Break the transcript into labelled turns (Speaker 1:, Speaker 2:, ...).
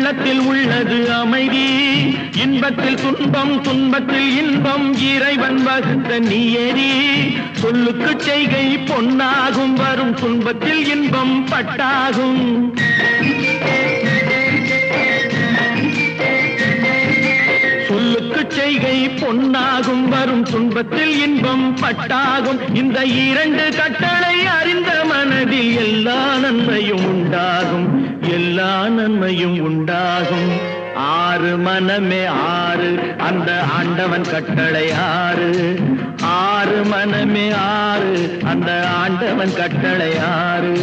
Speaker 1: உள்ளத்தில் உள்ளது அமைதி. இன்பத்தில் துன்பம், துன்பத்தில் இன்பம், இறைவன் வகுத்த நியதி. சொல்லுக்கு செய்கை பொன்னாகும், வரும் துன்பத்தில் இன்பம் பட்டாகும். சொல்லுக்கு செய்கை பொன்னாகும், வரும் துன்பத்தில் இன்பம் பட்டாகும். இந்த இரண்டு கட்டளை அறிந்த மனதில் எல்லா நன்மையும் உண்டாகும், எல்லா நன்மையும் உண்டாகும். ஆறு மனமே ஆறு, அந்த ஆண்டவன் கட்டளை ஆறு. ஆறு மனமே ஆறு, அந்த ஆண்டவன் கட்டளை ஆறு.